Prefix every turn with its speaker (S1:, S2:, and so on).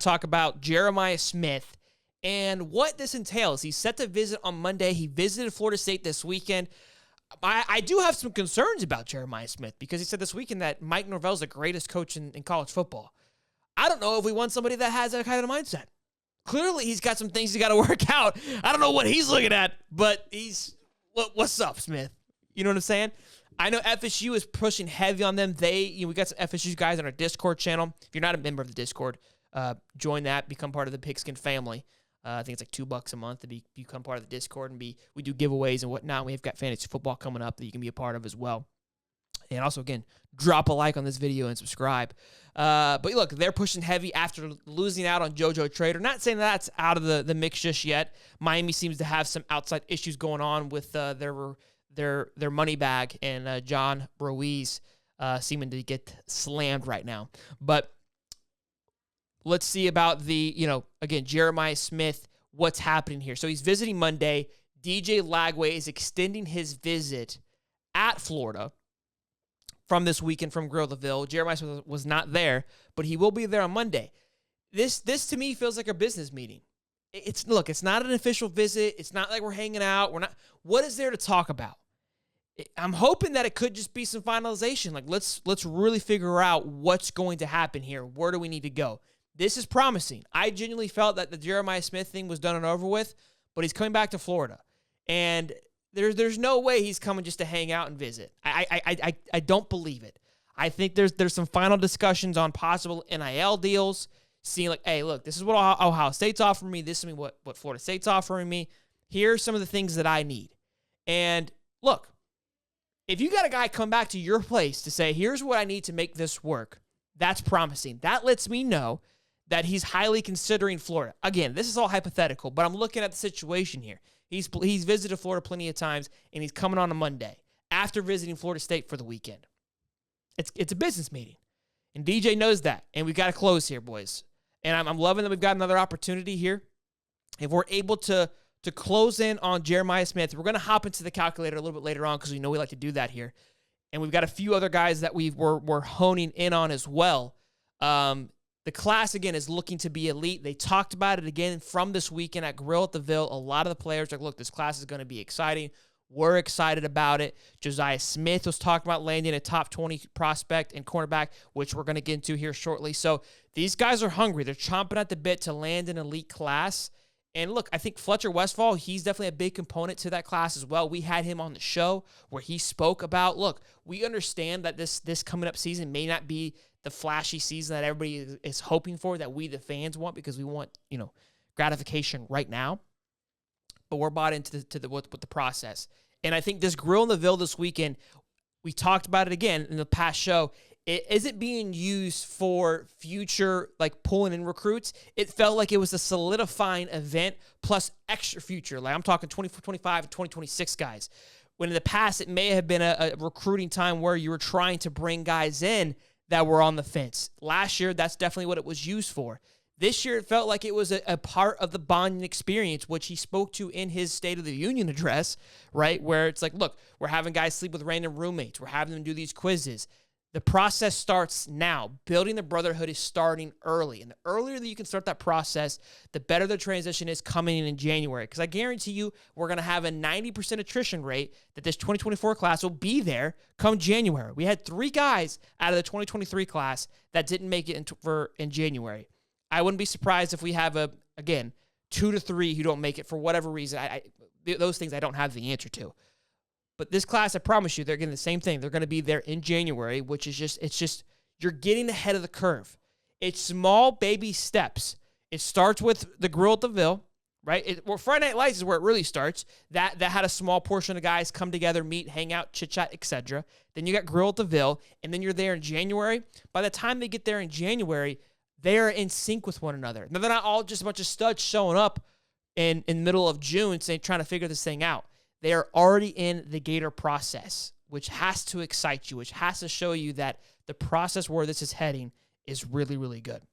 S1: talk about Jeremiah Smith and what this entails. He's set to visit on Monday. He visited Florida State this weekend. I do have some concerns about Jeremiah Smith because he said this weekend that Mike Norvell is the greatest coach in college football. I don't know if we want somebody that has that kind of mindset. Clearly, he's got some things he's got to work out. I don't know what he's looking at, but what's up, Smith? You know what I'm saying? I know FSU is pushing heavy on them. We got some FSU guys on our Discord channel. If you're not a member of the Discord, join that, become part of the Pigskin family. I think it's like $2 a month to become part of the Discord, and we do giveaways and whatnot. We've got fantasy football coming up that you can be a part of as well. And also, again, drop a like on this video and subscribe. But look, they're pushing heavy after losing out on JoJo Trader. Not saying that's out of the mix just yet. Miami seems to have some outside issues going on with their money bag, and John Ruiz seeming to get slammed right now. But let's see about again, Jeremiah Smith, what's happening here. So he's visiting Monday. DJ Lagway is extending his visit at Florida from this weekend from Grill-the-Ville. Jeremiah Smith was not there, but he will be there on Monday. This to me feels like a business meeting. It's not an official visit. It's not like we're hanging out. What is there to talk about? I'm hoping that it could just be some finalization. Like, let's really figure out what's going to happen here. Where do we need to go? This is promising. I genuinely felt that the Jeremiah Smith thing was done and over with, but he's coming back to Florida. And there's no way he's coming just to hang out and visit. I don't believe it. I think there's some final discussions on possible NIL deals, seeing like, hey, look, this is what Ohio State's offering me. This is what Florida State's offering me. Here's some of the things that I need. And look, if you got a guy come back to your place to say, here's what I need to make this work, that's promising. That lets me know that he's highly considering Florida. Again, this is all hypothetical, but I'm looking at the situation here. He's visited Florida plenty of times, and he's coming on a Monday after visiting Florida State for the weekend. It's a business meeting, and DJ knows that, and we've got to close here, boys. And I'm loving that we've got another opportunity here. If we're able to close in on Jeremiah Smith, we're going to hop into the calculator a little bit later on because we know we like to do that here. And we've got a few other guys that we're honing in on as well. The class, again, is looking to be elite. They talked about it again from this weekend at Grill at the Ville. A lot of the players are like, look, this class is going to be exciting. We're excited about it. Josiah Smith was talking about landing a top 20 prospect and cornerback, which we're going to get into here shortly. So these guys are hungry. They're chomping at the bit to land an elite class. And look, I think Fletcher Westphal, he's definitely a big component to that class as well. We had him on the show where he spoke about, look, we understand that this coming up season may not be the flashy season that everybody is hoping for, that we the fans want, because we want, gratification right now. But we're bought into the process. And I think this Grill in the Ville this weekend, we talked about it again in the past show. It isn't being used for future, like, pulling in recruits. It felt like it was a solidifying event plus extra future. Like, I'm talking 2025 and 2026 guys. When in the past, it may have been a recruiting time where you were trying to bring guys in that were on the fence. Last year, that's definitely what it was used for. This year, it felt like it was a part of the bonding experience, which he spoke to in his State of the Union address, right? Where it's like, look, we're having guys sleep with random roommates. We're having them do these quizzes. The process starts now. Building the brotherhood is starting early. And the earlier that you can start that process, the better the transition is coming in January. Because I guarantee you we're going to have a 90% attrition rate that this 2024 class will be there come January. We had 3 guys out of the 2023 class that didn't make it in January. I wouldn't be surprised if we have, 2 to 3 who don't make it for whatever reason. Those things I don't have the answer to. But this class, I promise you, they're getting the same thing. They're going to be there in January, which is just you're getting ahead of the curve. It's small baby steps. It starts with the Grill at the Ville, right? Friday Night Lights is where it really starts. That had a small portion of guys come together, meet, hang out, chit-chat, etc. Then you got Grill at the Ville, and then you're there in January. By the time they get there in January, they are in sync with one another. Now, they're not all just a bunch of studs showing up in the middle of June saying, trying to figure this thing out. They are already in the Gator process, which has to excite you, which has to show you that the process where this is heading is really, really good.